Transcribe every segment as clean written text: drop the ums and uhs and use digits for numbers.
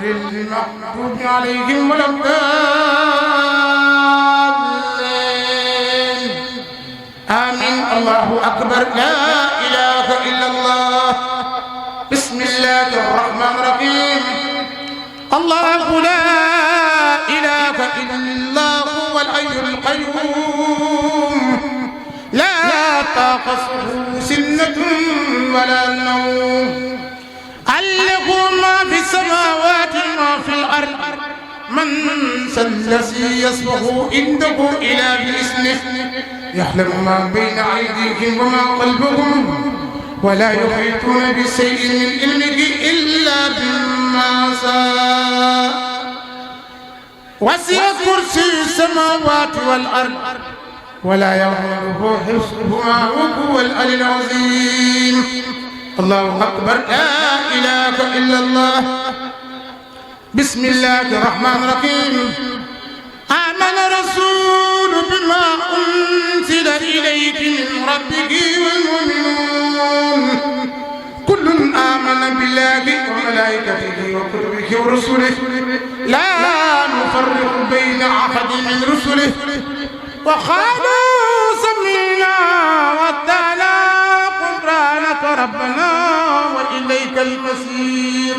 المغضوب عليهم ولا الضالين آمين. الله أكبر. لا إله إلا الله. بسم الله الرحمن الرحيم. الله لا إله إلا الله هو الحي القيوم لا تأخذه سنة ولا نوم له ما في السماوات وما في الأرض من الذي يسبح عنده إلا بإذنه يعلم ما بين أيديهم وما خلفهم ولا يحيطون بشيء من علمه إلا بما شاء وسع كرسي السماوات والأرض ولا يؤوده حفظهما وهو العلي العظيم. الله أكبر. لا إله إلا الله. بسم الله الرحمن الرحيم. آمن الرسول بما أنزل إليك من ربه والمؤمنون كل آمن بالله وملائكته وكتبه ورسله لا نفرق بين أحد من رسله وقالوا سمعنا وأطعنا غفرانك ربنا وإليك المصير.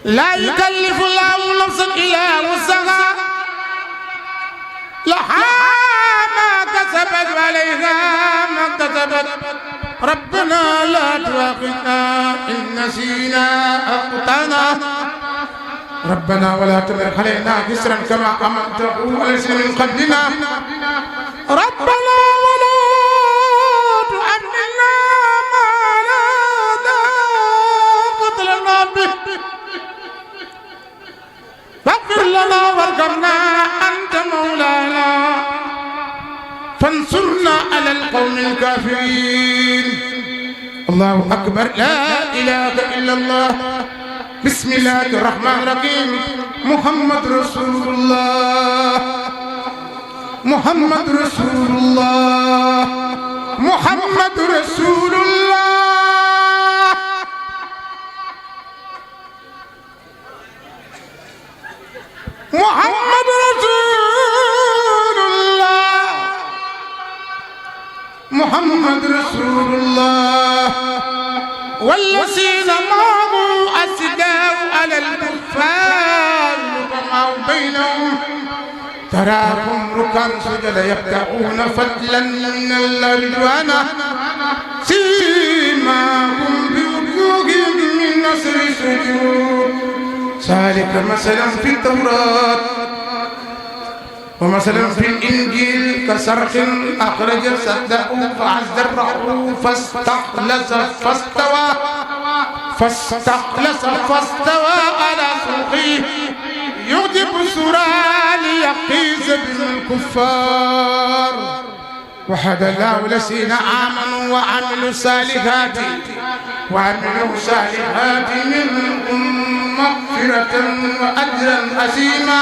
لا يكلف الله نفسا إلا وسعها لها ما كسبت وعليها ما اكتسبت ربنا لا تؤاخذنا إن نسينا أو أخطأنا ربنا ولا تحمل علينا إصرا كما حملته على الذين من قبلنا ربنا ولا تحملنا ما لا طاقة لنا به فاغفر لنا وارحمنا أنت مولانا فانصرنا على القوم الكافرين. الله أكبر. لا إله إلا الله. بسم الله الرحمن الرحيم. محمد رسول الله محمد رسول الله محمد رسول الله محمد رسول الله محمد رسول الله والذين معه أشداء على الكفار رحماء بينهم تراهم ركعا سجدا يبتغون فضلا من الله ورضوانا سيماهم بوجوههم من أثر السجود ذلك مثلا في التوراة ومثلا في الإنجيل كصرخ أخرج صدقه فأزره فاستخلص على سوقه يعجب السرى ليقيز بالكفار وحد الله الذين آمنوا وعملوا الصالحات منهم مغفرة وأجرا عظيما.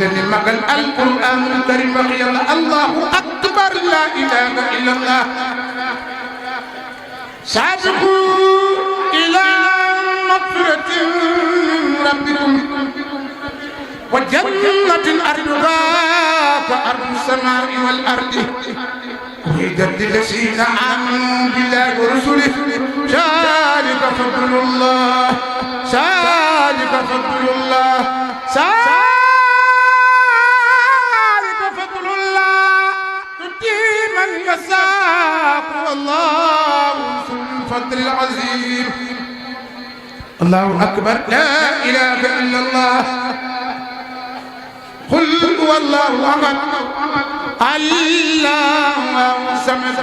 إذن مقال القرآن الكريم بقي الله أكبر. لا إله إلا الله. سابقوا إلى مغفرة من ربكم وجنة أرضها كأرض السماء والأرض أعدت للذين آمنوا بالله ورسله ذلك فضل الله ذلك فضل الله ذلك فضل الله يؤتيه من يشاء والله ذو الفضل العظيم. الله أكبر. لا إله إلا الله. قل هو الله أحد الله الصمد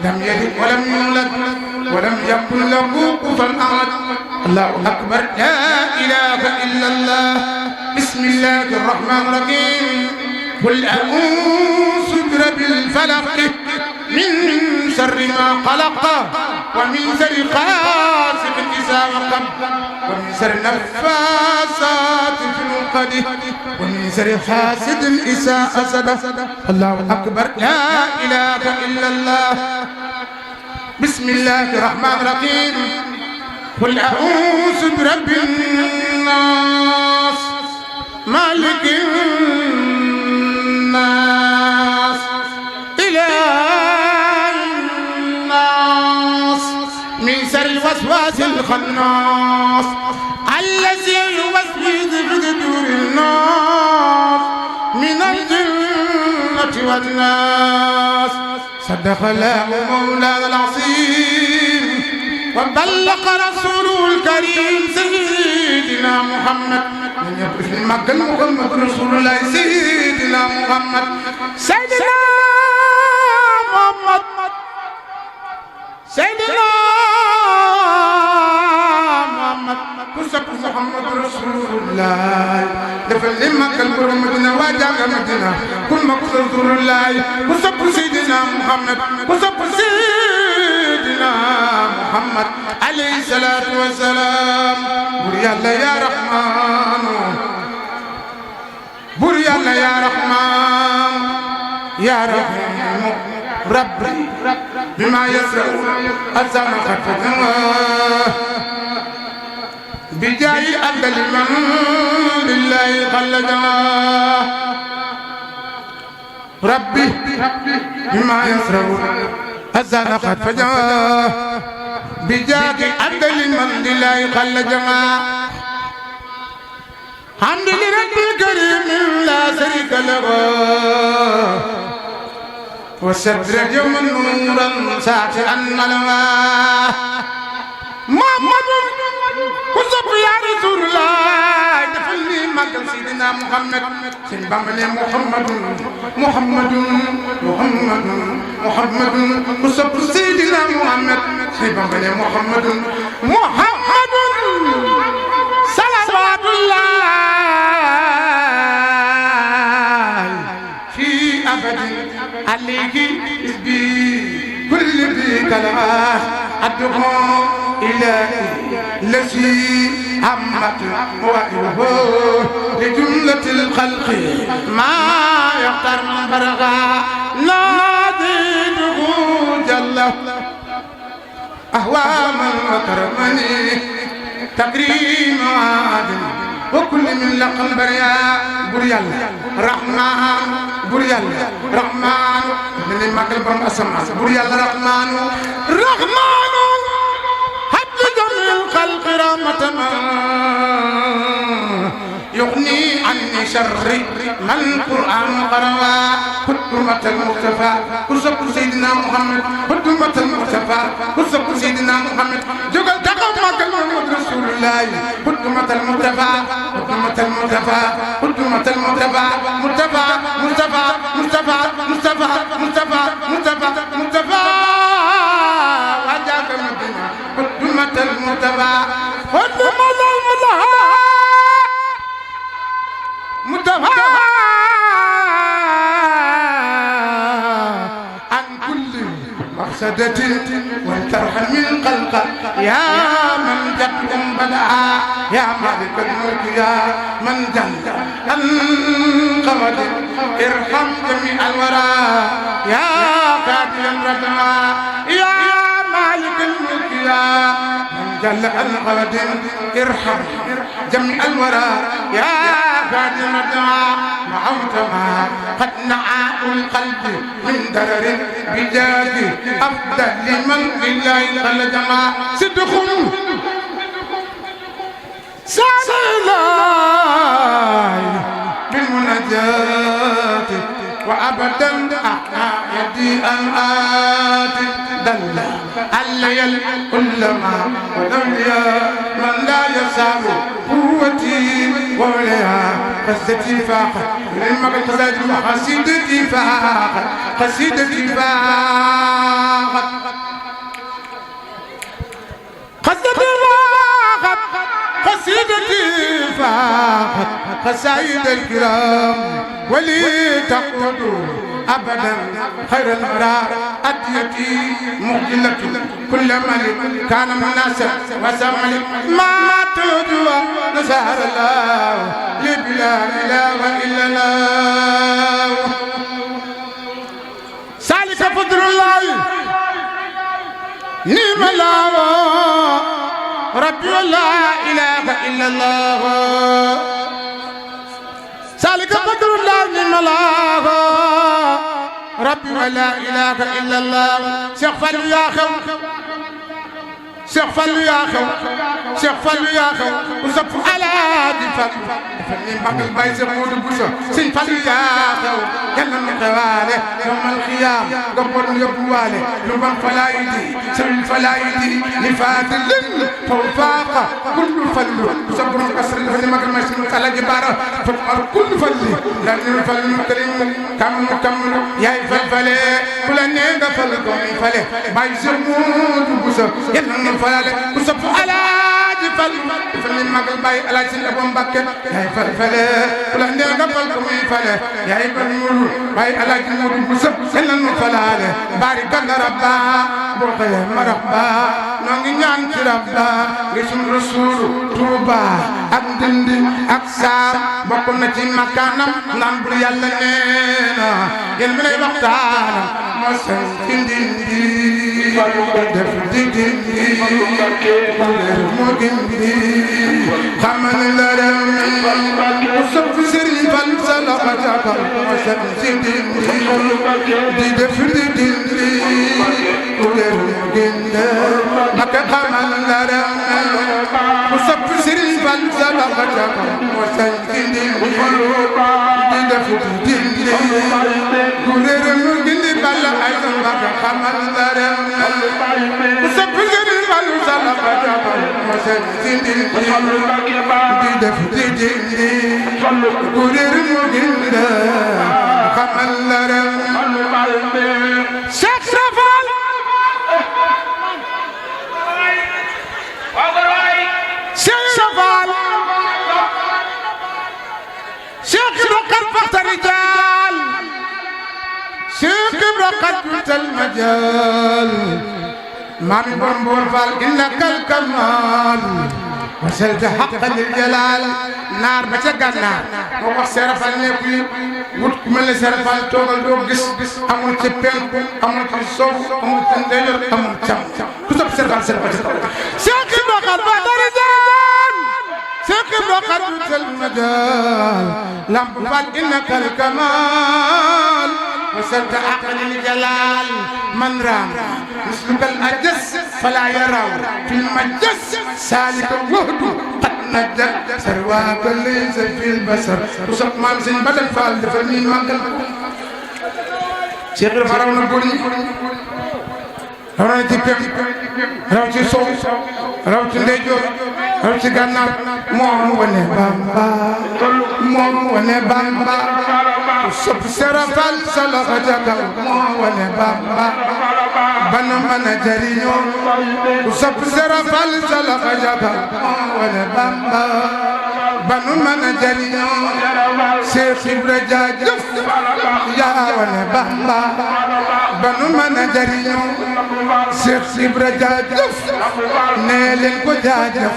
لم يلد ولم يولد ولم يكن له كفوا أحد. الله أكبر. لا إله إلا الله. بسم الله الرحمن الرحيم. قل أعوذ برب الفلق من شر ما خلق ومن شر غاسق إذا وقب ومن شر النفاثات في العقد ومن شر حاسد إذا حسد. الله أكبر. لا إله إلا الله. بسم الله الرحمن الرحيم. قل أعوذ برب الناس مالك الناس إله الناس من شر الوسواس الخناس الذي يوسوس في صدور الناس من الجنة والناس صدق الله مولانا العظيم وبلغ رسوله الكريم سيدنا محمد من يقف المكة محمد رسول الله سيدنا محمد سيدنا محمد سيدنا محمد كسب محمد رسول الله دفل المكة المدينة واجع مدينة كل ما كسب رسول الله كسب سيدنا محمد كسب سيدنا محمد عليه الصلاة والسلام بريا الله يا رحمن بريا الله يا رحمن يا رحيم ربي بما يسر أزام خطتنا بجاي أبدل من لله خلدنا ربي بما يسر أزام خطتنا بجاي أبدل من لله خلدنا حمد لرب الكريم لا شريك له وستر يوم نورا ساطعا ملواه محمد كسب يا رسول الله دفلني مكان سيدنا محمد سين بامني محمد محمد محمد محمد كسب سيدنا محمد سين بامني محمد محمد صلوات الله في أبد عليك بكل ذي كلام أدعو إلهي الذي همت وعيه لجملة الخلق ما يختار من برغا ناديته جل أهواما وكرمني تكريم عادل وكل من لقم بريال رحمن بريال رحمن من المكل برم أسمع بريال رحمن رحمن حب جميع الخلق رحمة يغني عني شر من القرآن قرأ خدمة المصطفى كسب سيدنا محمد خدمة المصطفى كسب سيدنا محمد جوجل تقوم محمد رسول الله خدمة المصطفى خدمة المصطفى خدمة المصطفى مصطفى مصطفى مصطفى مصطفى مصطفى مصطفى مصطفى وجاك مدينة خدمة المصطفى خدمة المصطفى متفا عن كل مفسدة والترحم القلق يا من جدكم بدعا يا مالك الملك يا من جل القمد ارحم جميع الورى يا قاتل الردى يا مالك الملك يا من جل القمد ارحم جميع الورى يا قاتل الردى معوتما قد نعاء القلب من درر بجاد أفضل لمن لله خلدما صدقهم سالي بالمناجاة وأبدا أحنا يدي الآت دل الليل كلما ولوليا من لا يسار قوتي ووليا قصدتي فاقت لما قصدت قصيدتي فاقت قصيدتي فاقت قصدتي فاقت قصيدتي فاقت قصائد الكرام ولي تقود أبدا خير المرار أديتي مهجلة كل ملك كان مناسب وسملك ما تدوى نسهر الله لبلا إله إلا الله سالك فضل الله نعم الله ربي ولا إله إلا الله سالك قدر الله من الله ربي ولا إله إلا الله شيخ فلو يا خو شيخ فلو يا خو شيخ فلو يا خو وصف على دي فلو فلين بقى البايز مود بوسا سين فلو يا خو يلا نقواله يوم القيام قبل يبواله يوم فلايدي سن فلايدي لفات فوفاق كل فلو صبر كسر الفل ما كان ماشي على جباره فقر كل فل لازم فل كريم كم يا فل كل نيغا فل كم فل بايز مود بوسا يلا فلالة وصف على جفل فلين مقل باي على سن أبو مبكر يا فلفلة كل عندنا قبل كم فلة يا إبراهيم باي على جنود وصف سلن فلالة بارك الله ربا بوخيا مرحبا نعين ربا رسول رسول توبا أبدند أكسام بكون نجيم مكانم نامبر يلا نينا يلمني وقتانا مسن تندي دف تندي مودي خمن لرم وصف سري فلسلا بجاك مسن تندي دف تندي مودي مك خمن لرم وصف سري فلسلا بجاك مسن تندي دف تندي مودي بلا أيضا مك خمن لرم وصف سري فلسلا بجاك مسن تندي دف تندي خمن لرم شيخ رفال شيخ رفال شيخ رقد فقط الرجال شيخ رقد المجال ما من بنبور فال إنك الكمال وصلت حق للجلال نار بتجنا وقت سرفال نبي وتكمل سرفال توغل دو جس أمون تبين أمون تسوق أمون تندير أمون تام كتب سرفال ساكن وقت بعد رجال ساكن وقت المجال لم بفال إنك الكمال وصلت عقل الجلال من رام مثلك الأجس فلا يراه في المجس سالك الوهد قد نجد سرواك ليس في البصر وصف مامزين بدل فال دفنين مقل شيخ الفراون البني راوتي بيم راوتي سو راوتي ndeyjoor راوتي gànnaar moom wane Bamba moom wane Bamba sopp serafal sala xajaka moom wane Bamba bana mana jariñoo sopp serafal sala xajaka moom wane Bamba banu mana jariñoo Cheikh Ibra jaajëf yaa wane Bamba banu mana jariñoo Cheikh Ibra jaajëf nee leen ko jaajëf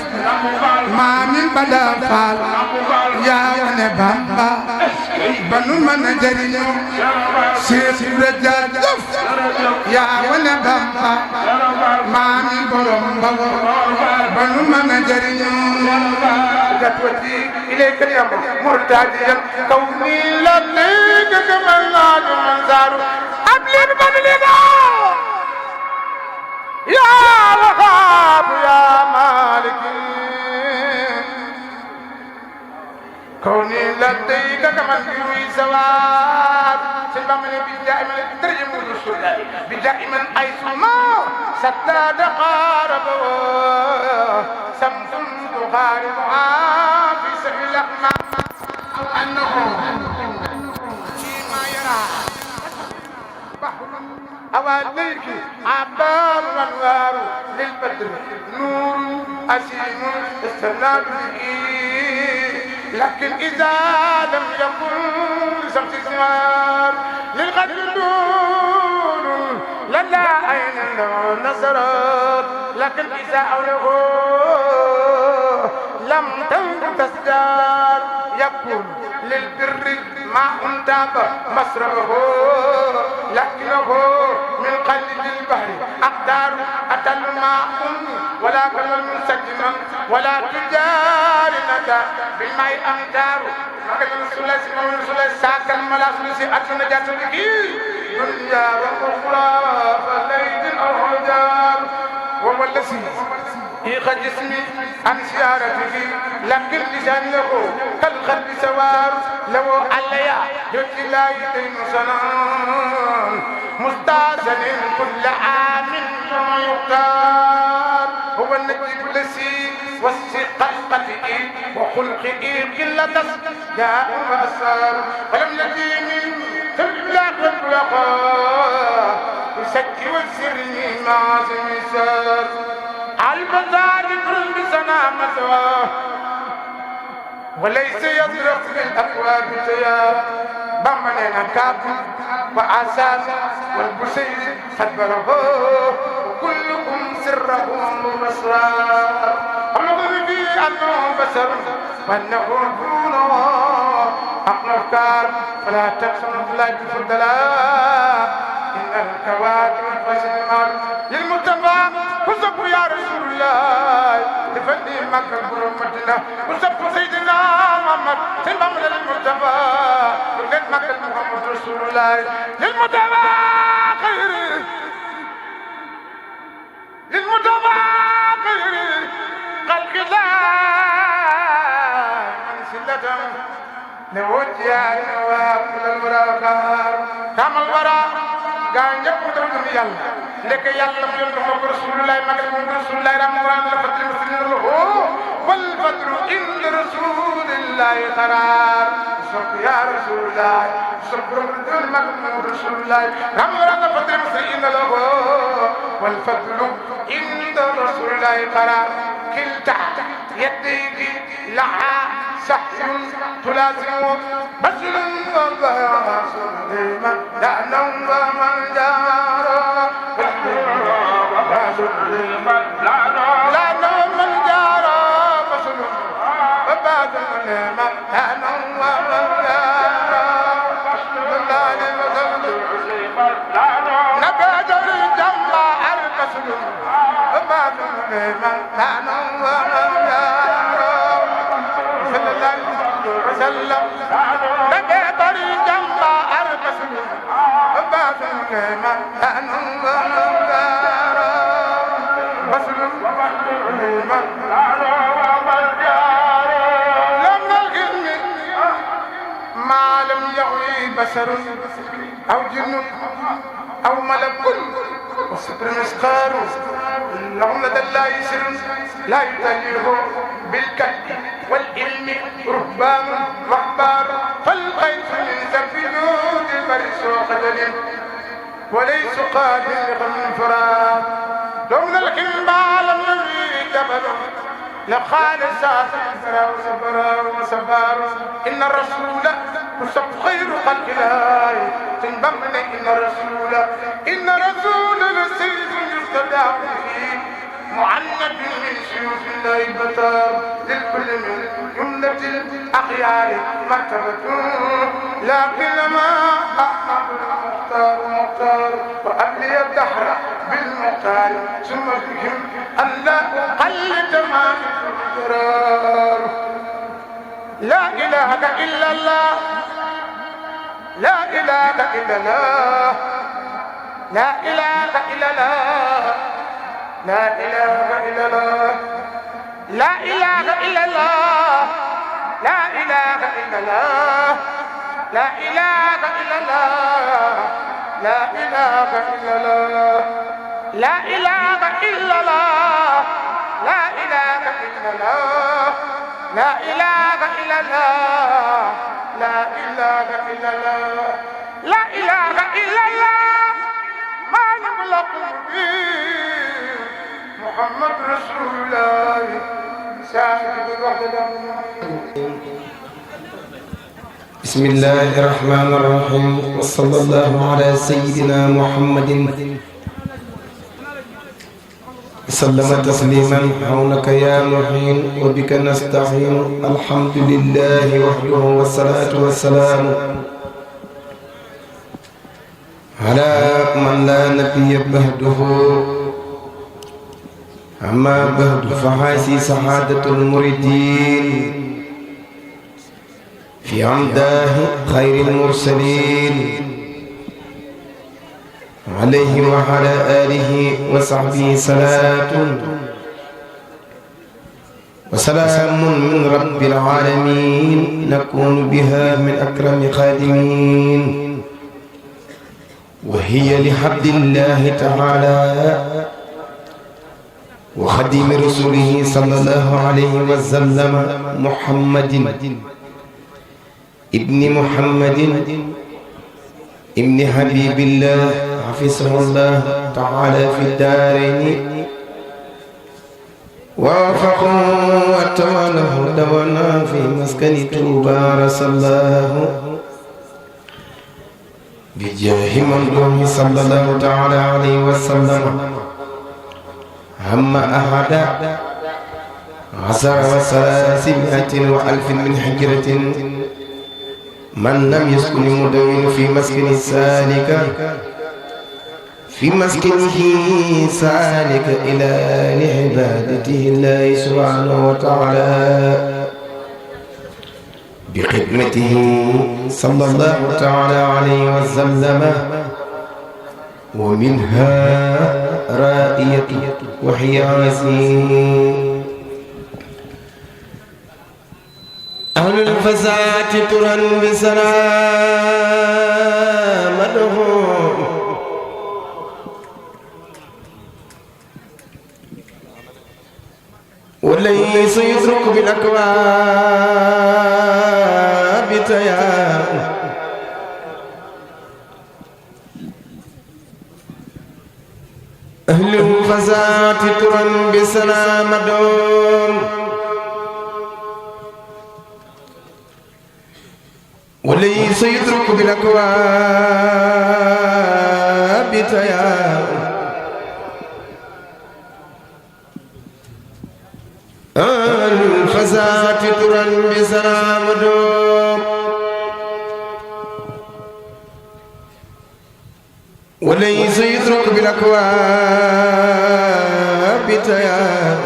maamin Bada Faal yaa wane Bamba banu mana jariñoo Cheikh Ibra jaajëf yaa wane Bamba maamin borom Mbago banu mana jariñoo جتوتي إليك اليوم مرتديا كوني لبيك كما الناج منزار أبلغ ببلغا يا وهاب يا مالكي كوني لبيك كما الجوي سواد سلبمني بدائما ترجم الرسول بدائما أيسما ستاد قاربه سمس تخاربها في سبيل الأحمر أو أنه فيما يرى بحر أو الليل عبار الأنوار للبدر نور أسيم استناد به لكن إذا لم يكن لشمس الزمار للغد نور للا عين له نظرت لكن إذا أوله لم تزداد يكون للبر ما انتاب مسربه لكنه من قلب البحر أقدار أتل ماء ولا كمل منسجما ولا تجار ندى بالماء أمتار مكان الثلاث من الثلاث ساك الملاث أتنا جات به دنيا وأخرى فليل الأرجار وهو الذي إيق جسمي عن سيارته لكن لسان له كالقلب سوار لو عليا يجي لا يدين سنان مستعزن كل عام ثم يختار هو النجيب الذي وسق القتئ وخلقه قلة جاء وأسار ولم يجي من تبلاغ البلقاء يسكي والسر مع سمسار البزار كل سنة مسواه وليس يضرب بالأكواب سيا بمن كاب وأساس والبشير خبره وكلكم سره مسرار النظر في أنه بشر وأنه دونه أفكار فلا تقسم لا بفضلاء إن الكواكب والسمار للمتبع وصف يا رسول الله لفني مكة برمتنا وصف سيدنا محمد سيدنا للمتبع ولد مكة محمد رسول الله للمتبع خير للمتبع خير خلق الله من سلة نوجه نواب الوراء كامل الوراء قال يقول يلا لك يلا من رسول الله مكة رسول الله رحمه الله الفتر المسلمين له والفتر عند رسول الله قرار صب يا رسول الله صب مكة رسول الله رحمه الله الفتر المسلمين له والفتر عند رسول الله قرار كلتا يديك لها سحر تلازم بشر وباسل لا نوم ومن جار لا نوم من جار بشر وباسل لا نوم ومن جار نبادر الجمع البشر وباسل لا نوم ومن جار وسلم نبي طريق الله أربسل وباسل ما أنهم ومدارا بسل من لم الغم ما لم يغوي بشر أو جن أو ملك وصبر مسقار اللهم لدى الله يسر لا يتليه بالكد والعلم رهبان واحبار فالغيث من سفينود فرس وخجل وليس قادر من فراغ لو من الحلم لم يبي جبل لخالصات وصبار ان الرسول وصف خير خلق الله تنبمن ان رسول لسيف يستدعى فيه معند من سيوف الله بطار للكل من جملة الأخيار مرتبة لكن ما أحمد المختار وأبلي الدهر بالمختار ثم بهم أن لا أقل تمام القرار لا إله إلا الله لا إله إلا الله لا إله إلا الله لا إله إلا الله لا إله إلا الله لا إله إلا الله لا إله إلا الله لا إله إلا الله لا إله إلا الله لا إله إلا الله لا إله إلا الله لا إله إلا الله لا إله إلا الله ما نملك محمد رسول الله ساعد الوحدة. بسم الله الرحمن الرحيم وصلى الله على سيدنا محمد وسلم تسليما حولك يا معين وبك نستعين الحمد لله وحده والصلاة والسلام على من لا نبي بعده أما بعد فهذه سعادة المريدين في أمداه خير المرسلين عليه وعلى آله وصحبه صلاة وسلام من رب العالمين نكون بها من أكرم خادمين وهي لحبد الله تعالى وخديم رسوله صلى الله عليه وسلم محمد ابن محمد ابن حبيب الله حفظه الله تعالى في الدارين ووفقه وتوله دوانا في مسكن طوبى رسول الله بجاه من صلى الله تعالى عليه وسلم هم أحد عشر وثلاثمائة وألف من حجرة من لم يسكن مدون في مسكن سالك في مسكنه سالك إلى لعبادته الله سبحانه وتعالى بخدمته صلى الله تعالى عليه وسلم ومنها رائية وحيازين أهل الفساد ترى بسلامتهم وليس يترك بالأكواب تيام أهل الفساد ترى بسلامتهم وليس يترك بالأكواب تيام الفساد ترى بسلامتهم وليس يترك بالأكواب تيام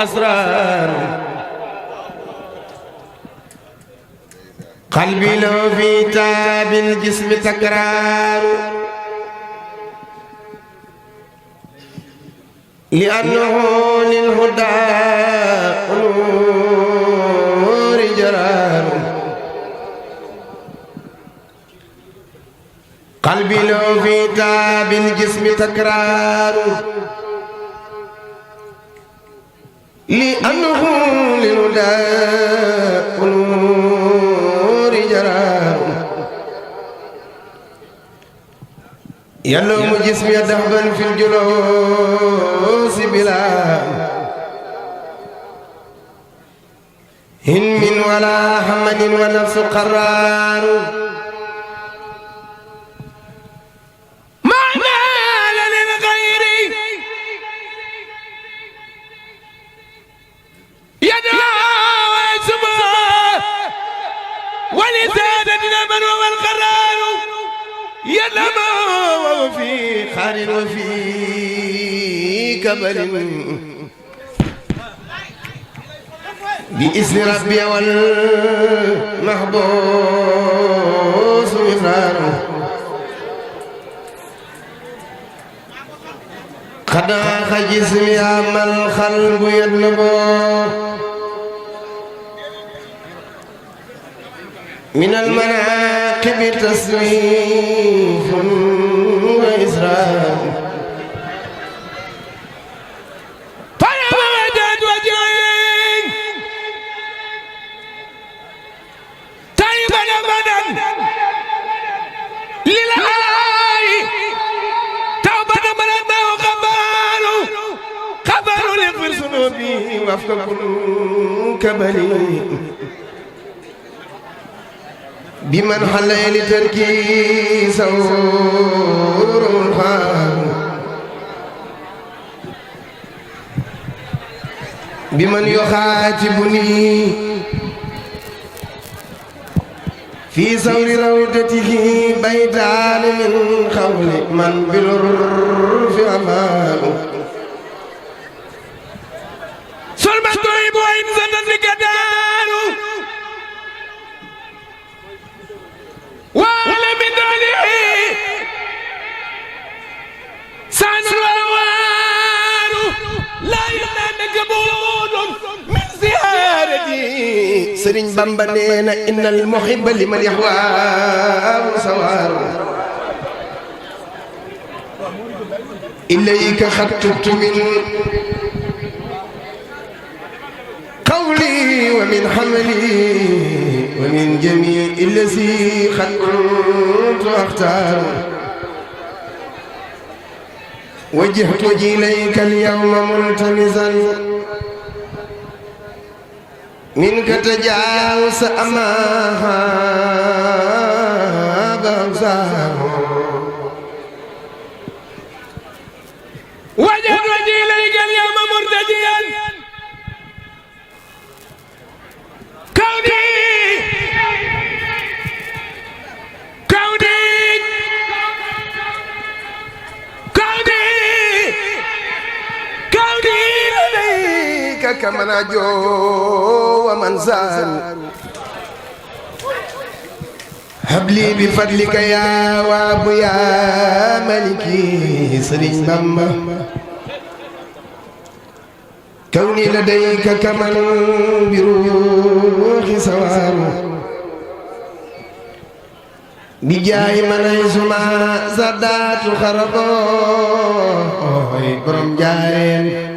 أسرار قلبي لو في تاب الجسم تكرار لأنه للهدى نور جرار قلبي لو في تاب الجسم تكرار لأنه للهدى ونور جرار يلوم جسمي دهبا في الجلوس بلا هن ولا حمد ونفس قرار وفي خار وفي كبر بإذن ربي والمحبوس مفرار قد أخ جسمي أما القلب يطلب من المناقب تسويف وإسراف طيب وجد وجهين طيب أبدا لله توبة من ما خبر لغفر ذنوبي وافك كل كبري بمن حلل تركي سور الخام بمن يخاطبني في سور روضته بيتان من خول من بالعرف أمان سلمى طيب وإن زنت القدار وعلى من دونه سعن الوار لا ينال قبول من زيارتي سرين بامبانينا إن المحب لمن يحواه سوار إليك خطبت من قولي ومن حملي ومن جميع الذي خلقت أختار وجهت وجهي إليك اليوم ملتمسا منك تجاوز أماها بأوزار وجهت وجهي إليك اليوم مرتجيا كمن أجو ومن زال هب لي بفضلك يا واب يا ملكي سرين بامبا كوني لديك كمن بروح سوار بجاي من يسمع زادات خرطو برم جارين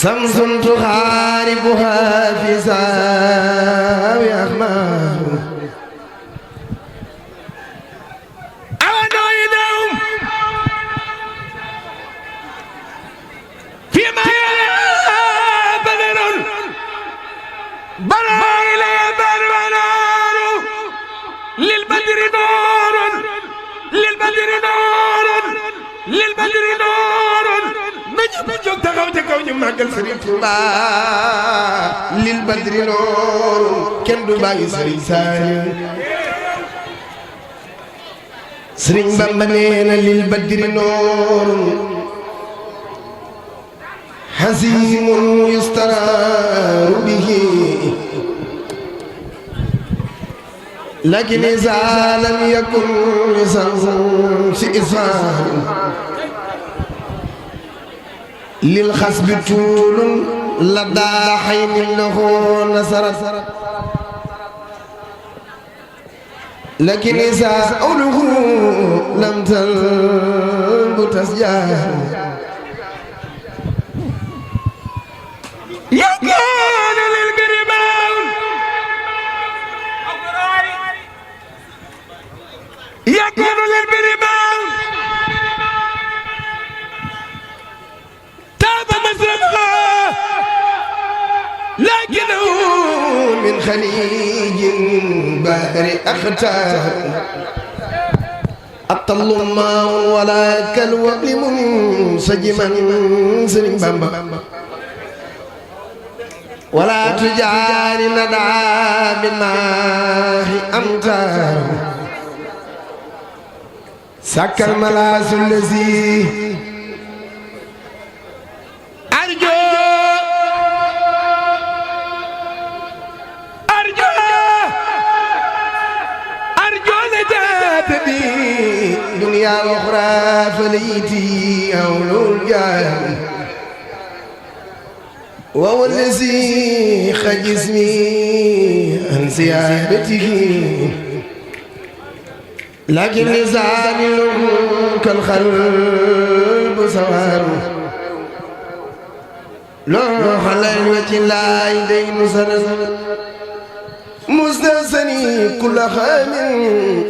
شمس تخاربها في ساوي أخمار أونوينهم فيما يرى بدر برا إلى برنار للبدر نور للبدر نور للبدر نور jóg taxaw ca kaw ñu màggal Sëriñ Tuuba lil badri noor kenn du bàyyi Sëriñ Saaliw Sëriñ Bamba nee na lil badri noor hasimun yustararu bihi lakin iza lam yakun si isfar للخصب طول لدى حين له نصرت لكن إذا أوله لم تلب تسجار يكون للقربان يكون للقربان لكنه من خليج بحر أختار أطل ما ولا كالوبل منسجما سرين بامبا ولا تجار ندعى بالماء أمتار سك الملاس الذي دنيا أخرى فليتي أولو الجاه وهو الذي خد جسمي عن سيادته لكن لسان كالخلب سوار لو حلال وجه الله دين سنة مستثني كل خام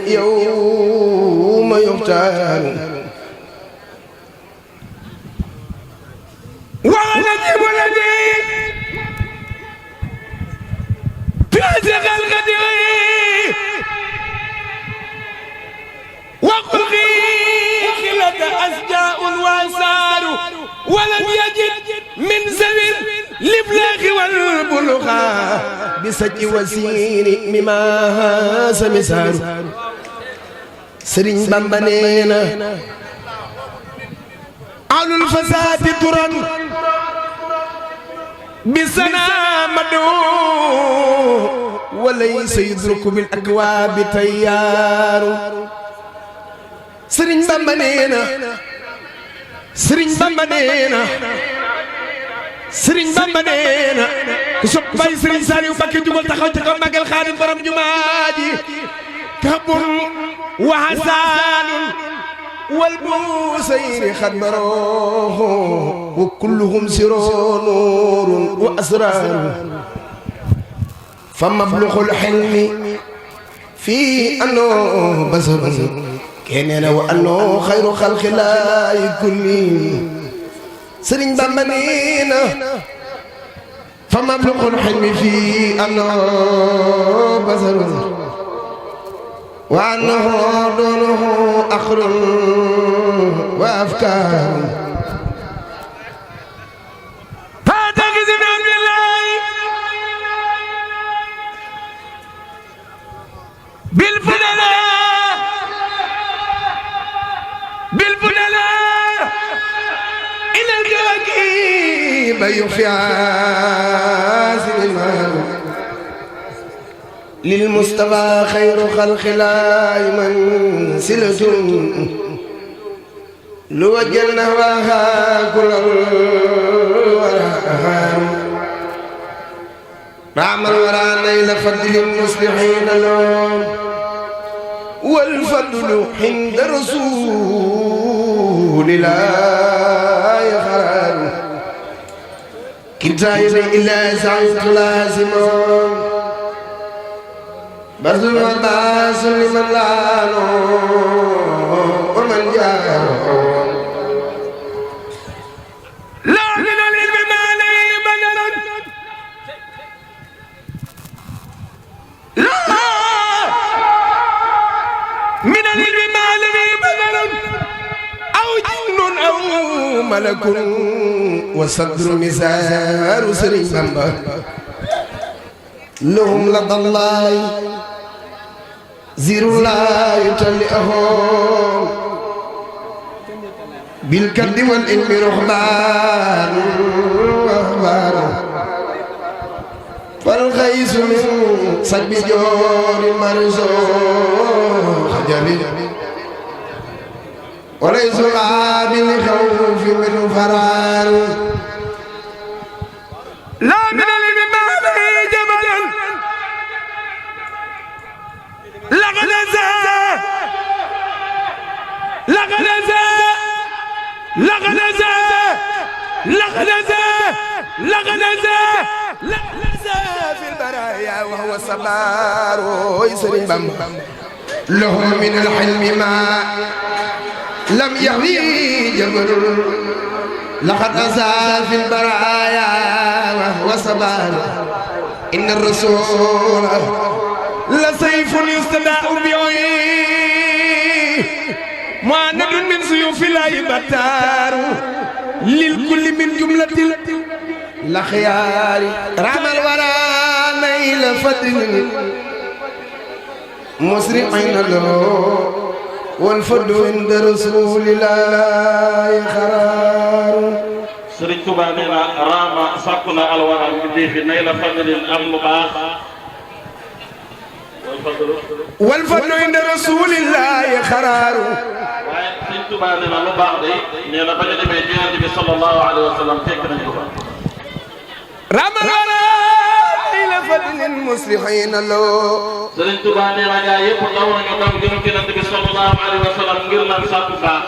يوم يختار ولدي ولدي في لفلاخ والبلغة بسج وسين مما سمسار سرين بامبانينا على الفساد تران بسنا مدو وليس يدرك بالأكواب تيار سرين بامبانينا سرين بامبانينا سرين بامبانينا كسب باي سرين سالي وباكي جمال تخاو تخاو ماغل خادم برام جماجي كبر وحسان والبوسين خدمروه وكلهم سرور نور وأسرار فمبلغ الحلم في أنه بصر كان وأنه خير خلق الله كلهم سرين بامبانينا فمبلغ الحلم في أنه بصر وأنه دونه أخر وأفكار فاتكزنا بالله بالفضلاء إلى الكواكب يخفي عاسر المال للمصطفى خير خلق الله منزلة لوجلنا وها كل الورى رحم الورى نيل فضل المصلحين لهم والفضل عند رسول الله خير كتاب إلا سعيد لازمون بذل وباس لمن لعنه ومن جاره لا من العلم ما لي بدل لا من العلم ما لي بدل أو جن أو ملك وصدر مسار سرين بامبا لهم لدى الله زير لا يتلئهم بالكد والعلم رحمن وأخبار فالغيث من صب جور مرزوق خجل وليس العامل خوف من فرار لا من العلم ما به جبل لغنزة في البرايا وهو صبار ويسر بام له من الحلم ما لم يهوي جبل لقد أزى في البرايا وهو صبار إن الرسول لسيف يستدعى به معند من سيوف الله بتار للكل من جملة الأخيار رحم الورى نيل فضل مسرعين له والفضل عند رسول الله خرار Sëriñ Tuubaa nee na raama sàkku na alwara bi defi nayla fadlin am lu baax والفضل عند رسول الله خرار waaye Sëriñ Tuubaa nee na lu baax day nee na ba ñu demee ci Yonent bi sallallahu alayhi wa sallam fekk nañ ko fa رحم الورى إلى فضل المصلحين له Sëriñ Tuubaa nee na gaa yëpp daw nañu daw jëm ci Yonent bi sallallahu alayhi wa sallam ngir lan sàkku baax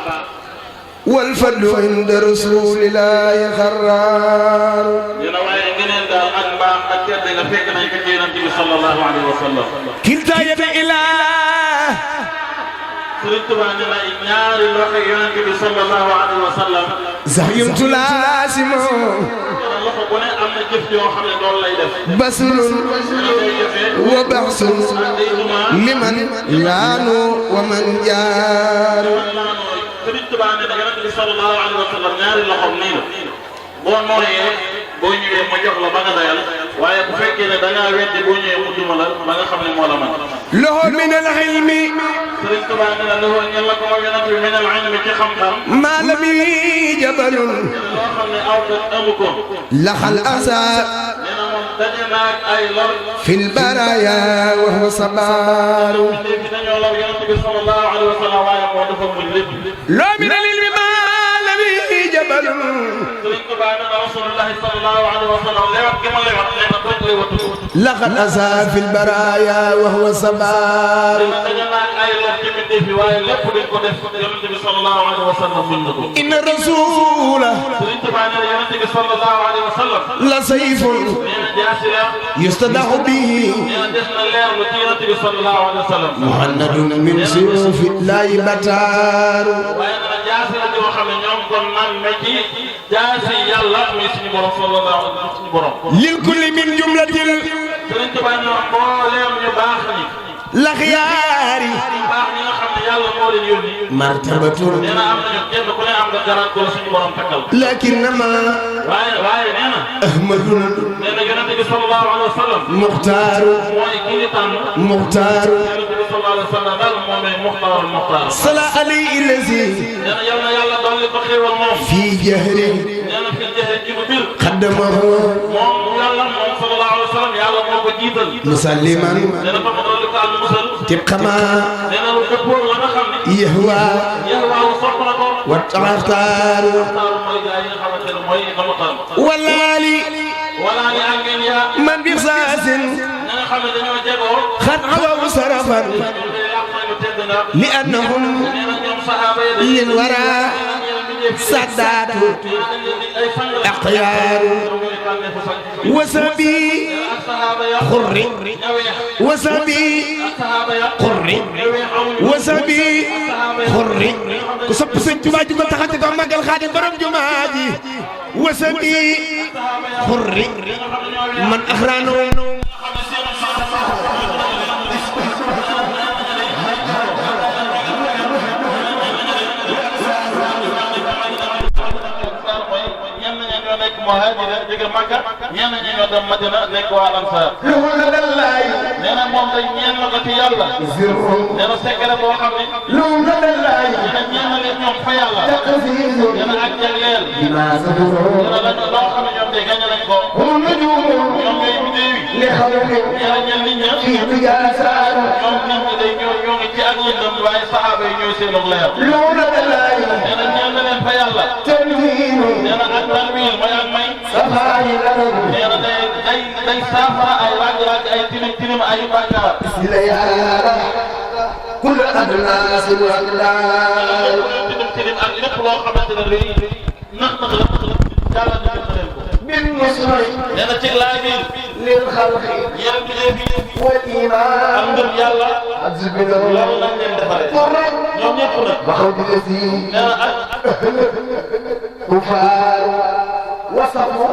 والفضل عند رسول الله خرار nee na waaye ngeneen daal ak mbaax ak tedd nga fekk nañ ko ci Yonent bi sallallahu alayhi wa sallam كلتا يد إله Sëriñ Tuubaa nee na ñaari loxo Yonent bi sallallahu alayhi wa sallam زهيمت لازم loxo bu ne am na jëf yoo xam ne loolu lay def بسل وبحث لمن يانو ومن جار Sëriñ Tuubaa ne da Yonent bi sallallahu alayhi wa sallam ñaari loxoom nii la boo nooyee boo ñëwee mu jox la ba nga doyal waaye bu fekkee ne da ngaa weddi boo ñëwee mu duma la ba nga xam ne moo la man lahu min al-ilmi Sëriñ Tuubaa nee na lahu ñeel la ko moom yonent bi min al-ilmi ci xam-xam ma lam jabalun loo xam ne aw da amu ko laxal asa nee na moom daje naag ay lor fil baraya wa huwa sabaaru léegi dañoo lor yonent bi sallallahu alayhi wa sallam waaye moo dafa muñ lépp lahu min al-ilmi ma lam jabalun Sëriñ Tuubaa nee na rasulullahi sallallahu alayhi wa sallam lewat gi ma lewat nee na doog lewatu laxal asa fil baraya wa huwa sabaaru dañu naan ay lor ci mbindéef bi waaye lépp dañ ko def yonent bi sallallahu alayhi wa sallam mën na ko inna rasula Sëriñ Tuubaa nee na yonent bi sallallahu alayhi wa sallam la sayfun nee na jaasi la yustadahu bihi nee na des na leerlu ci yonent bi sallallahu alayhi wa sallam muhannadun min suyufi llahi bataaru waaye nag jaasi la joo xam ne ñoom kon naan ma ci jaasi yàlla muy suñu borom sallallahu alayhi wa sallam suñu borom lil kulli min jumlatil Sëriñ Tuubaa nee na mbooleem ñu baax ñi laxyaari ñu baax ñi nga xam ne yàlla moo leen yónni martabatun nee na am nañu kenn ku ne am nga garaat ko la suñu borom takkal lakinnama waaye nee na ahmadun nee na yonent bi sallallahu alayhi wa sallam muxtaaru mooy ki ñu tànn muxtaaru yonent bi sallallahu alayhi wa sallam daal moom mooy muxtaarul muxtaar sala alayhi lazi nee na yal na yàlla dolli ko xéewal moom fi jahri nee na fi jeexee ci bu bir xaddamahu moom yàlla moom sallallahu alayhi wa sallam yàlla moo ko jiital musalliman nee na ba mu dolli ko al musal tibqama nee na lu dëppoo la nga xam ne yahwa yàlla sopp na ko wa taxtaaru muxtaar mooy gaa yi nga xamante ne mooy na mu tànn walaali wala ni ak ngeen yaa man bi saasin ña nga xam ne dañoo jegoo xat awaw sarafan ñoom de yàq nañu tedd nga li annahum nee na ñoom sahaaba yi lil wara saddaatu aqyaaru wasabi xurri wasabi xurri wasabi xurri ku sopp sëñ Tuubaa ji ko taxante ko màggal Xaadim borom jumaa ji wasabi xurri man axraano nekk muhaajira jóge Makka ñenn ñi ñoo dem Madina nekk waa Ansaar nee na moom day ñeen na ko ci yàlla nee na secret boo xam ne nee na ñeen na leen ñoom fa yàlla nee na ak jagleel nee na lañu loo xam ne ñoom day gañe nañ ko ñoom ñooy bidéew yi nee na ñeen nit ña ñoom nit ñi day ñoo ngi ci ak yëndam waaye saxaaba yi ñooy seenu leer nee na ñeen na leen fa yàlla nee na ak tanwiir mooy ak may nee na day saafara ay wàcc ay tilim tilim ay bàkkaar كل أدناس والدار tilim tilim ak lépp loo xamante ne luy nax nax la yàlla ñu gën leen ko بالنصر nee na ci laaj bi للخلق yéen bi leen fi ak والإيمان ngëm yàlla عزب loolu الله lañ leen defaree ñoom ñëpp nag وخوض الذي nee na ak كفار وصفوا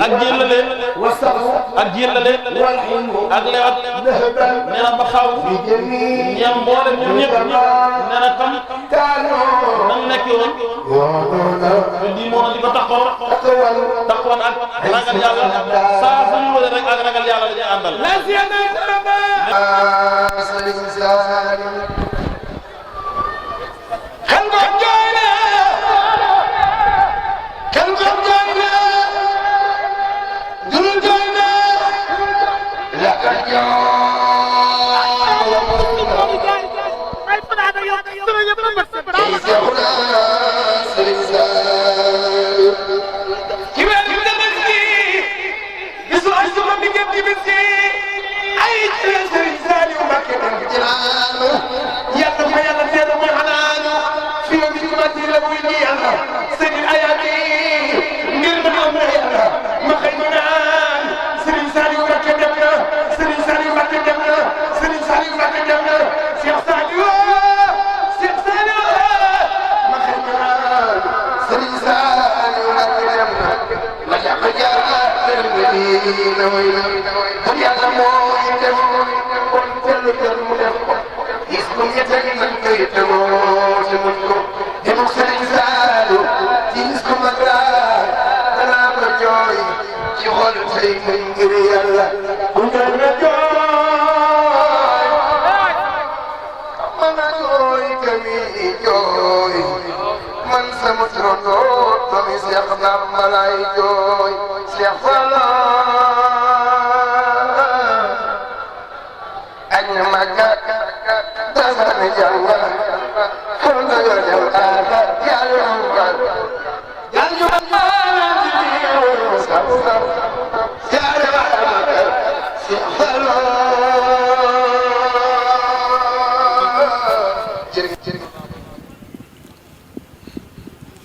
ak jëllale وصفوا ak jëllale والحلم ak lewat ذهبا nee na ba xaw في جميع ñoom mboolem ñun ñëpp nee na tam كانوا nam nekk woon يعطون di moo di ko taxoon تقوى taxoon ak ragal yàlla saa fu ñu wala rek ak ragal yàlla dañuy àndal لا سيما الإنسان خلق جانا خلق جانا دل جانا لقد Joy jooy ci xol say muy ngir yàlla ku mën a jooy mën a jooy kami jooy man sama turandoo doomi Seex Bamba laay jooy Seex Falla añ na màggat tasana jàngal fon nga yor dem aada yàlla ngal yàlla yaare waxamagal Seex Falla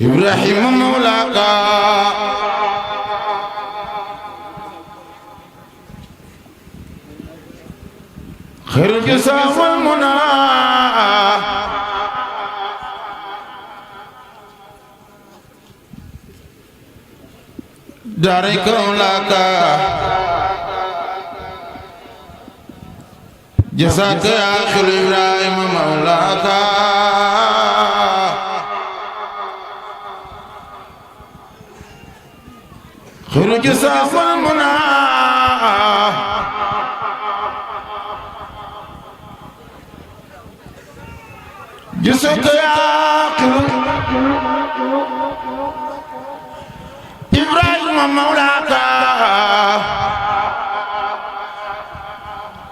إبراهيم مولاك خير الجزاء والمنى دارك مولاك جزاك يا أخي إبراهيم مولاك خير الجزاء والمنى جزاك يا إبراهيم مولاك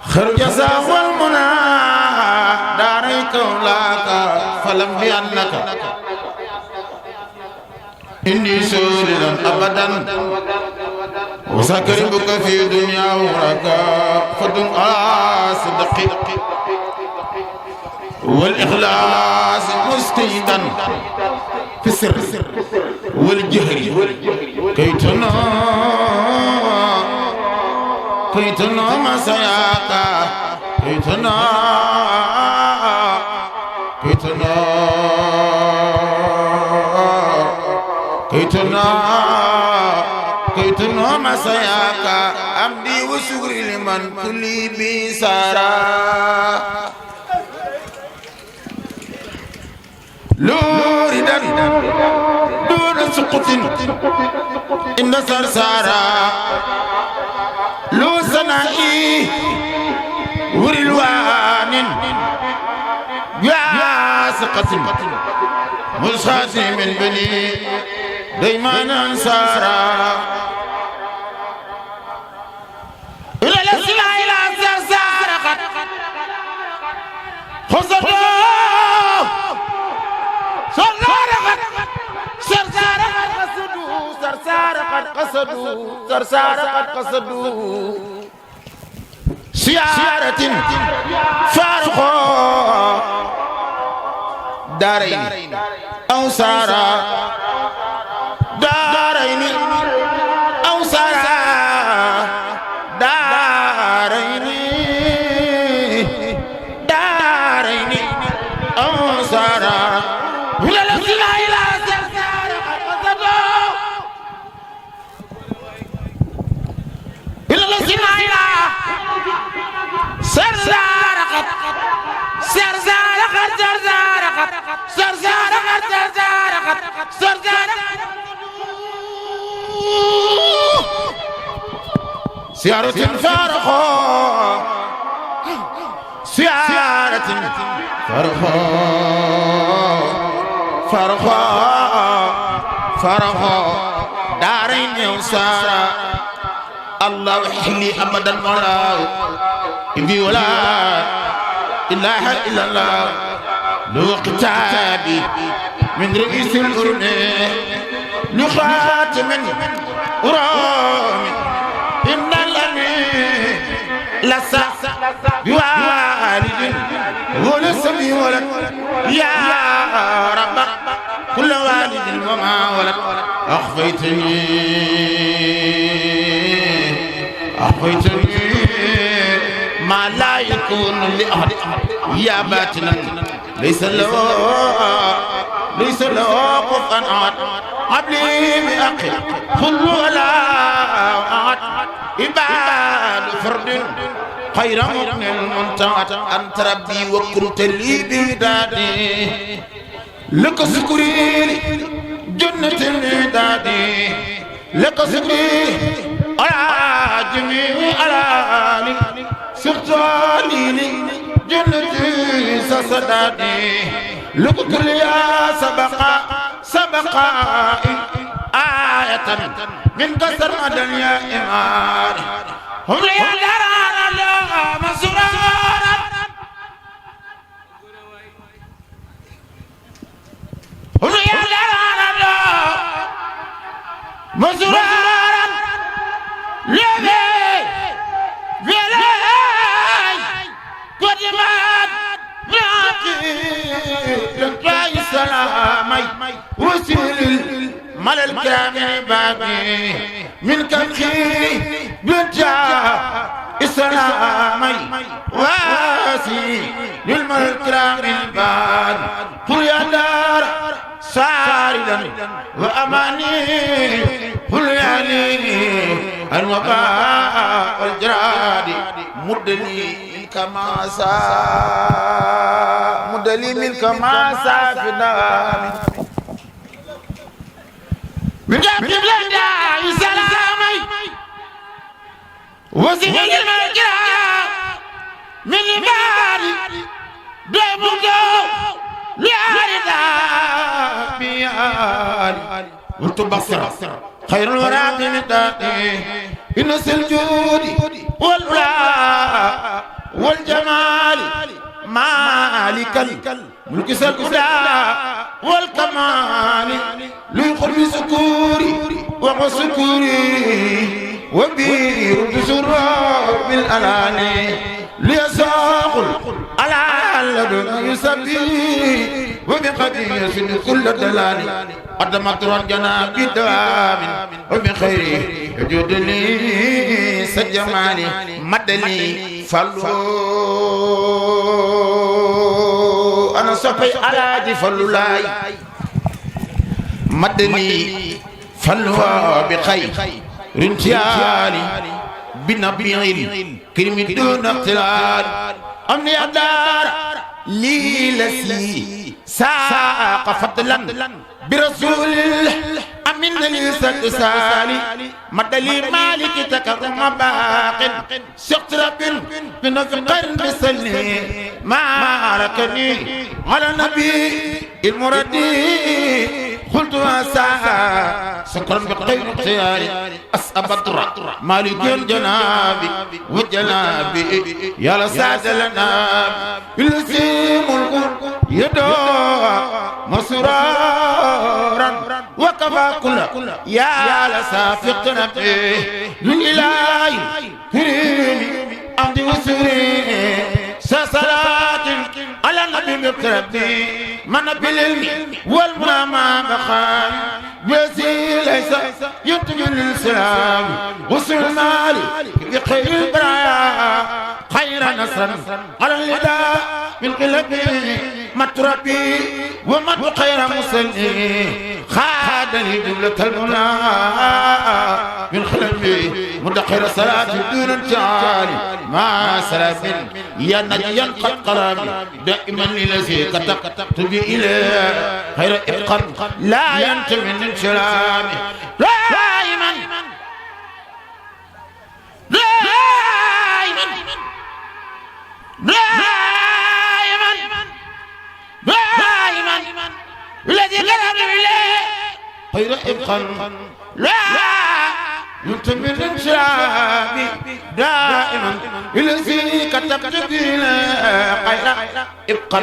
خير الجزاء والمنى دارك مولاك فلم بأنك إني سورا أبدا وسكربك في دنيا وراك فدم على صدقي والإخلاص مستيدا في السر والجهر كي تنام مسياك كي تنام مسياك أمدي وشكري لمن كل بسارة لوردا دون سقط إن سرسارا لو سنائي ورلوان يا سقط مسخاتي من بني دايما انصارا إلى السماء إلى سرسارا خزروا سرسار قد قصدوا سيارة فارقة دارين أو سارة دارين أو سارة دارين أو سارة ولا لسنا إلى سرسار قد قصدوا إلى لسنا إلى سرسار قد سيارة فارقة سيارة فارقة دارين يوسارا الله وحلي أبدا مولا إبي ولا إله إلا الله لو كتابي من رئيس الأرمي لخاتم أرامي إن الأمين لسا بوالد ولسمي ولد يا رب كل والد وما ولد أخفيتني ما لا يكون لأحد يا باتنا ليس له كفءا أحد قبلي بأخي خل ولا أحد عباد فرد خير مؤمن المنتعة أنت ربي وكنت لي بودادي لك سكري جنة الودادي لك سكري على جميع الآل سرطاني جنتي سسداني لك كل يا سبقا آية من كسر مدن يا إيمان هم يا داران الله مسرورا هم يا داران الله مسرورا لبي بلاي قدمات راقي سلامي وسيل مال الكرام بابي من كفخي بنجا إسلامي واسي للمال الكرام بابي قل يا دار ساردا وأماني قل يا لي الوباء والجراد مدني كما سا مدلي منك ما سا في نامي من جاب بلدا سلامي وزيد الملكة من باري دمجو لعرضا بياري وتبصر خير الوراق مداتي إن سلجودي والولاء والجمال مالك الملك سلكدا والكمال ليخرج سكوري وسكوري وبير بسراب الأناني ليساق على الذين يسبي وبقديس كل دلال قدمت رجنا بدوام وبخير يجود لي سجمالي مدلي فلو أنا صفي على فلو لاي مدلي فلو بخير رنتيالي بنبيين كريم دون اختلال أمني أدار لي لسي ساق فضلا برسول أمين لي سالي مدلي مالك تكرم باق سقط رب من فقر بسلي ما ركني على النبي المردي قلت واسعى سكرا بخير اختياري أسأب الدرع مالك الجناب والجناب يا لسعد لنا الاسم القر يدعى مسرورا وكفى كل يا لسافق نبي للإله كريم أمضي وسري صلاة على النبي مكرمي من بالعلم والمنامى بخام بيسي ليس ينتمي للسلام وصل المال بخير البرايا خير نصرا على النداء من قلبي متربي ومن خير مسلمي خادني جملة المنى من خلبي مدخر صلاة دون انتعال مع سلام يا نجيا قد قرامي دائما للذي كتبت بي إليه خير إبقى لا ينتمي من انشلامي دائما دائما دائما دائما الذي كتبت إليه خير إبقى لا ينتمي من انشلامي دائما الذي كتبت به خير ابقا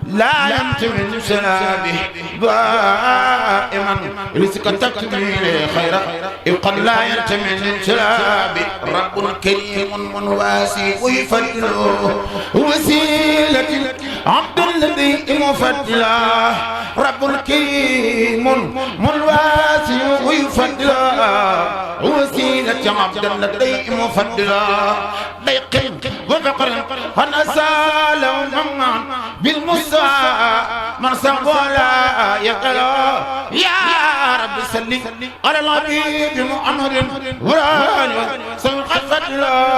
لا ينتمي من سلامه دائما الذي كتبت به خير ابقا لا ينتمي من سلامه رب كريم واسع ويفضله وسيلة عبد الذي مفضلا رب كريم واسع ويفضله وسيلة عبد الذي مفضلا ضيق وفقر أنا سالوا ممن بالمسا من سبولا يقلا يا رب سلي على النبي محمد وراني سوق فضلا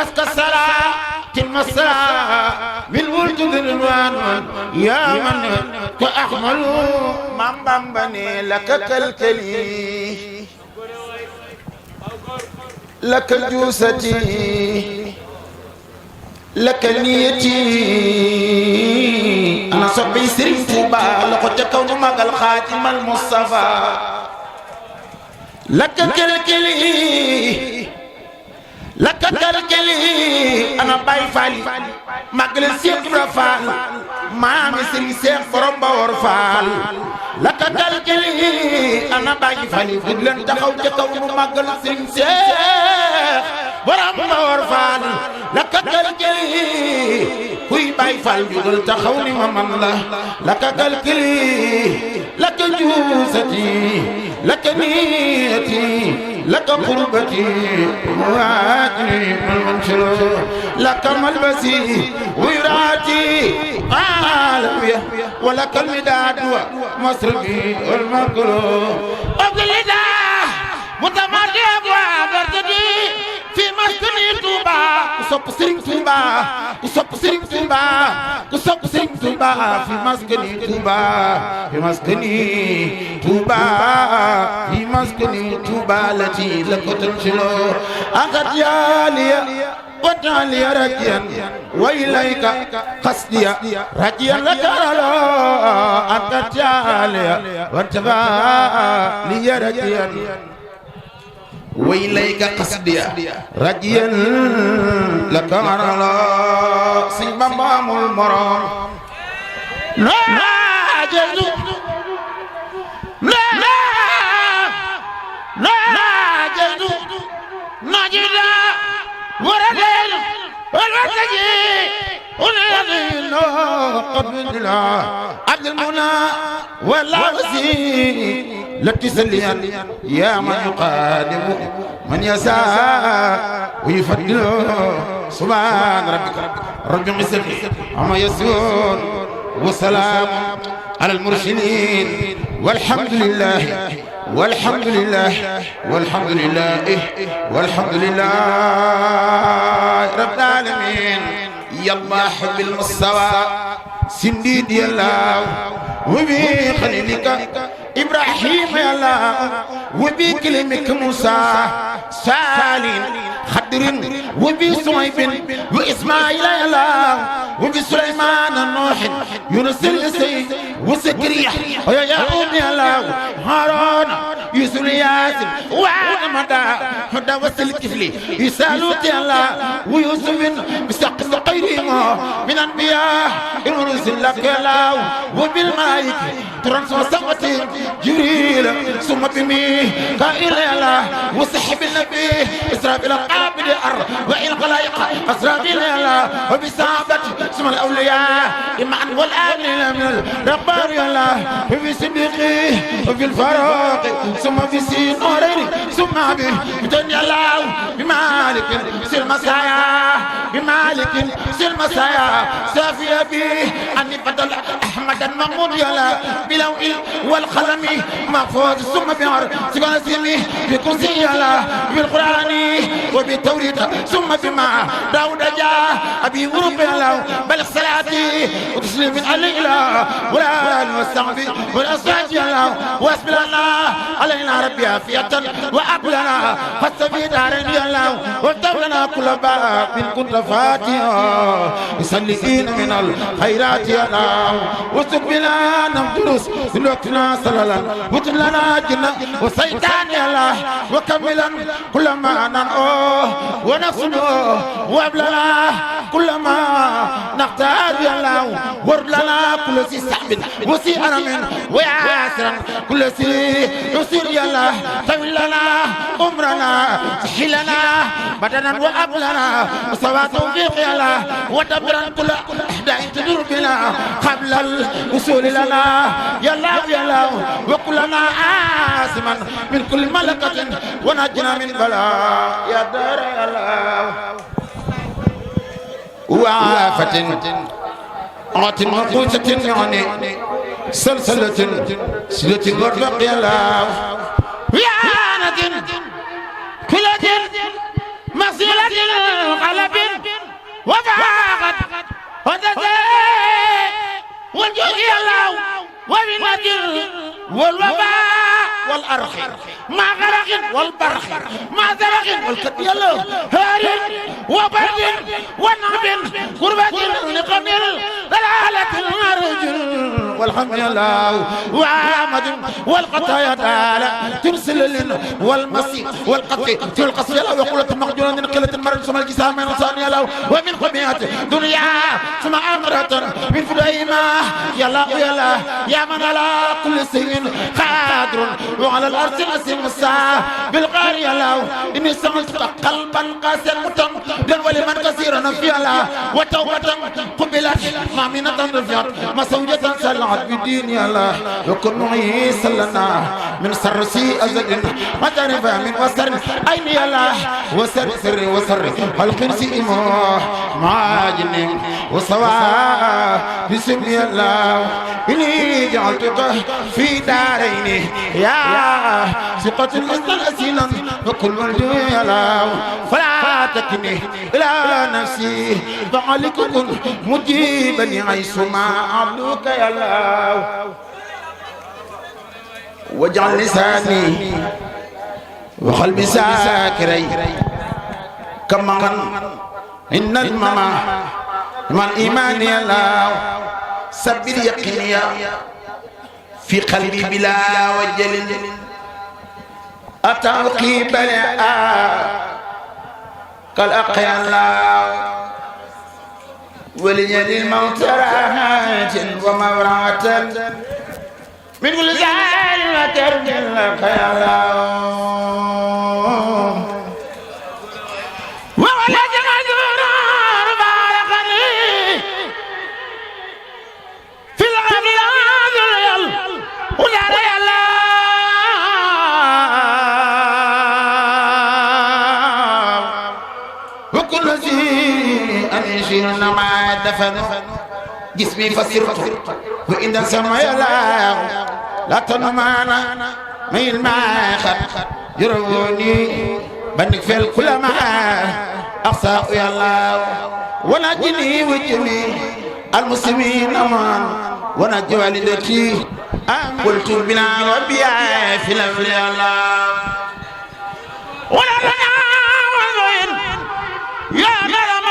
أسكى الصلاة المساء من ولد الوان يا من كأحمل من بني لك كالكلي لك جوستي لك نيتي أنا صبي سرين توبا لقد كون مقال خاتم المصطفى لك كلكلي لك كلكلي أنا باي فالي مقال سيك رفال ما مسري سيك فرمبا ورفال لك كلكلي أنا باي فالي فدلن تخو كون مقال سرين سيك فرمبا ورفال لك كلكلي كوي باي فال جدل تخوني ومن الله لك كلكلي لك جوستي لك نيتي لك قربتي وعاتني المنشر لك ملبسي ويراتي عالمية ولك المداد ومصرفي والمكروه أبدلدا متمرد وبرتدي في مسكني توبا كسب سرين توبا كسب سرين توبا كسب سرين توبا في مسكني توبا في مسكني توبا في مسكني توبا التي لك تنشلو أخذ يالي وتعالي رجيا وإليك قصدي رجيا لك رلو أخذ يالي وتعالي رجيا وإليك قصدي رجيا لك رلو سيبا بام المرام لا جزو لا جزو نجدا وردين والوردجي ونيضين قبل عبد المنى والعوزي لتسليا يا من يقادم من يسعى ويفضل سبحان ربك رب العزة عما يصفون والسلام على المرسلين والحمد لله والحمد لله والحمد لله والحمد لله رب العالمين يا الله حب المستوى سنديد يا الله وبي خليلك إبراهيم يا الله وبي كلمك موسى سالين خضر وبي صهيب وإسماعيل يا الله وبي سليمان نوح يونس السيد وزكريا ويا يعقوب يا الله هارون يوسف ياسين ومدى هدى وسل كفلي يسالوت يا الله ويوسف بسقط غيرهما من انبياء الرسل لك يا الله وبالملائكه ترنس وسقط جبريل ثم بمي قائل يا الله وصحب النبي اسرافيل قابل الارض وان خلائق اسرافيل يا الله وبصحابه ثم الاولياء اما ان والامن من الربار يا الله وفي صديقي وفي الفاروق ثم في سين نورين ثم بدنيا الله بمالك سير مسايا بمالك سير مسايا سافي ابي اني بدل احمد المحمود يا الله بلوء والقلم محفوظ ثم بمر سكن سمي بكرسي يا الله بالقران وبالتوريد ثم بما داود جاء ابي ورب يا الله بل صلاتي وتسليم علي الله ولا نستعفي والأصحاب يا الله واسم لنا علينا ربي عافية وأقلنا فاستفيد علينا يا الله وافتح لنا كل باب من كنت فاتحا يسلكين من الخيرات يا الله واستقبلنا نمدرس سلوكنا صلالا وتب لنا جنة وسيطان يا الله وكملا كل ما ننعوه ونفسده وابلنا كل ما نختار يا الله ورد لنا كل سي صعب وسي أرم وياسرا كل سي يسير يا الله طول لنا عمرنا سحي لنا بدنا وأبلنا وسوى توفيق يا الله ودبرا كل أحداث تدور بنا قبل الوصول لنا يا الله يا الله وكلنا عاصما من كل ملكة ونجنا من بلاء يا دار يا الله وعافة عات منقوسة يعني سلسلة سلة الورق يا الله ويانة كلة مصيلة قلب وفاقت وتزاي والجوع يا الله وبالنجر والوباء والأرخ ما غرق والبرخ ما زرق والكد يلو هار وبرد ونعب قربة لقمر ضلالة الرجل والحمد لله وعامد والقطايا تعالى ترسل والمسيح والقطع تلقص يلا وقلة مقجولة من قلة المرج ثم الجسام من صان يلا ومن خبيات دنيا ثم آخرة من فدائما يلا يلا يا من على كل شيء قادر وعلى الأرض الأسيم الساعة بالغار يلا إني سمعت قلبا قاسيا متم دل ولمن كثيرا في الله وتوبة قبلت مؤمنة رفعت مسوجة سلعت بدين يلا وكن معي سلنا من سر سي أزل مجرف من وسر أين يلا وسر سر وسر حلق سيمو معاجن وصواء بسم الله إني جعلتك في دارين يا ثقة مستنسلا وكل مرجو يلا فلا تكني إلى نفسي فعلك كن مجيبني عيسما عبدك يا الله واجعل لساني وقلبي ساكري كما إن المما من إيمان يا الله سبر يقيني في قلبي بلا وجل أتعقي بلاء كالأقيا الله وليل الموت راحات ومورعة من كل زعل وكرب لك يا الله وولد مجرور بارقني في الغبر العاذل ونار يا الله وكل شيء أنشئنا ما دفن جسمي فسرت وإن سمع لا تنمانا ميل ما خد يروني بنك في الكل ما أقصى يا الله ونجني وجمي المسلمين أمان ونجي والدتي قلت بنا ربي في الأفل يا الله ونرنا والوين يا مرام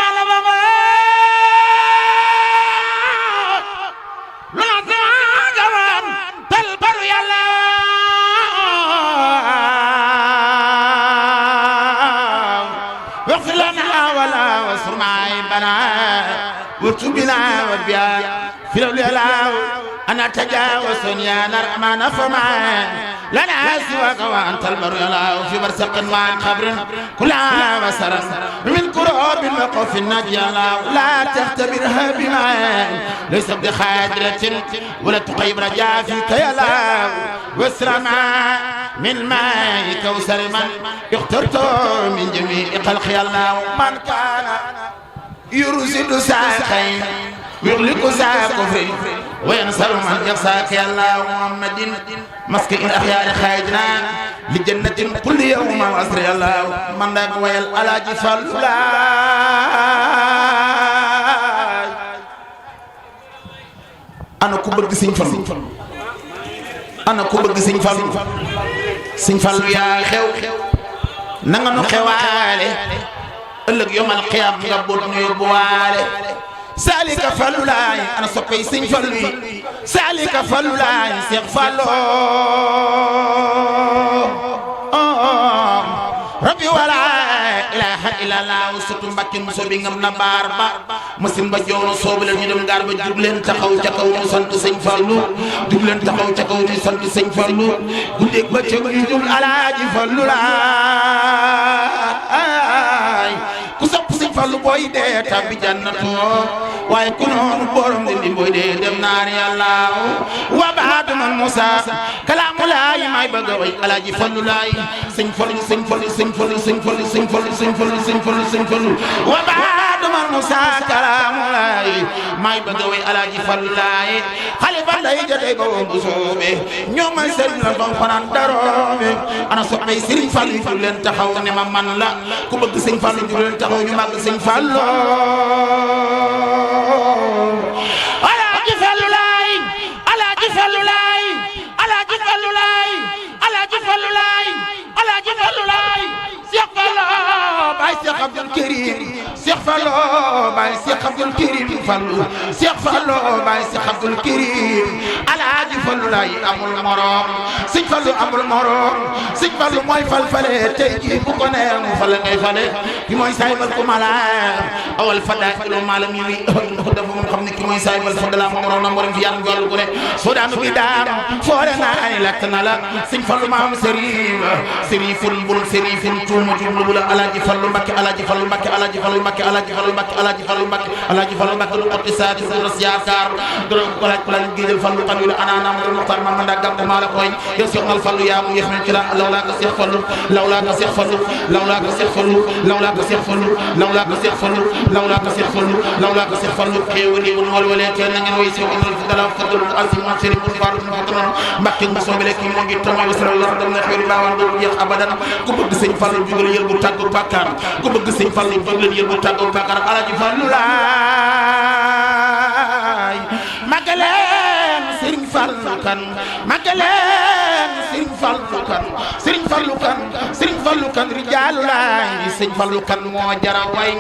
وتبنا وبيا في الأولى أنا تجاوز يا نار ما نفما لنا سواك وأنت البر يلا في برسق مع قبر كلها مسرا من كراب وقف النجيا لا تختبرها بما ليس بخادرة ولا تقيم رجاء فيك يلا واسرما من ماء كوثر من اخترت من جميع خلق الله من كان يرسل ساقين ويغلق ساق كفر وينصر من يخساك يا الله محمد مسك الأخيار خايدنا لجنة كل يوم العصر يا الله من داك ويل على جفال أنا كبر سين فل أنا كبر سين فل يا خيو نغنو خوالي ëllëg yomal xiyaam nga bul ñu yóbbuwaale saalika falulaay ana soppay sëñ Fallu yi saalika falulaay Seex Fallu rabbi wala ilaha illallah sutu Mbàkke muso bi ngam na baar ba musim ba joono soobu leen ñu dem gaar ba jug leen taxaw ca kaw ñu sant sëñ Fallu jug leen taxaw ca kaw ñu sant sëñ Fallu guddeeg ba ca ñu jug alaaji Fallu laay ku sopp sëñ Fallu booy dee tabbi jannatu waaye ku noonu borom di booy dee dem naar yàlla wa baadu man Musa kalaamu laay may bëgg a way alaaji Fallu laay sëñ Fallu sëñ Fallu sëñ Fallu sëñ Fallu sëñ Fallu sëñ Fallu sëñ Fallu sëñ Fallu wa baadu man Musa kalaamu laay may bëgg a way alaaji Fallu laay xalifa lay jotee ba woon bu soobe ñoo may sëriñ la doon fanaan daroobe ana soppay sëriñ Fallu ju leen taxaw ne ma man la ku bëgg sëñ Fallu ju leen taxaw ñu màgg sëñ Fallu alaaji Fallu laay alaaji Fallu laay alaaji Fallu laay alaaji baay Cheikh Abdoul Karim Cheikh Fallo baay Cheikh Abdoul Karim Fallu Cheikh Fallo baay Cheikh Abdoul Karim Alaaji Fallu lay amul morom Sëñ Fallu amul morom Sëñ Fallu mooy fal-fale tey jii bu ko neex mu fale ngay fale ki mooy saybal ku mala awal fada ilo malam yi ko def moom xam ne ki mooy saybal fadala mo morom na mo fi yàlla jollu ko ne so daanu bi daam foore naa ni lakk na la Sëñ Fallu maam Serifun bul Serifun tuuma jublu bula Alaaji Fallu Mbakke Alaaji Fallu Mbakke Alaaji Fallu Mbakke Alaaji Fallu Mbakke Alaaji Fallu Mbakke Alaaji Fallu Mbakke lu otti saadi su ras yaakaar do ko laaj ko laaj géejal Fallu kan wi ana mo Muxtaar ma manda gam ma la koy yow Cheikh Al Fallu yaa mu yex men ci la lawla ko Cheikh Fallu lawla ko Cheikh Fallu lawla ko Cheikh Fallu lawla ko Cheikh Fallu lawla ko Cheikh Fallu lawla ko Cheikh Fallu lawla ko Cheikh Fallu xewni won wal wala te na ngeen way Cheikh Ibnu Dala fadlu azim man Serigne Moussa Fallu Mbakke mu sobele ki mo ngi tomoy sallallahu alayhi wa sallam baawan do jeex abadan ku bëgg Sëñ Fallu jugal yël bu tàggu bàkkaar ku bëgg Sëñ Fallu jugal yël bu tàggu bàkkaar Alaaji Fallu laay magaleen Serigne Fallu kan magaleen Serigne Fallu kan Serigne Fallu kan Serigne Fallu kan rijaalu laay Sëñ Fallu kan moo jara way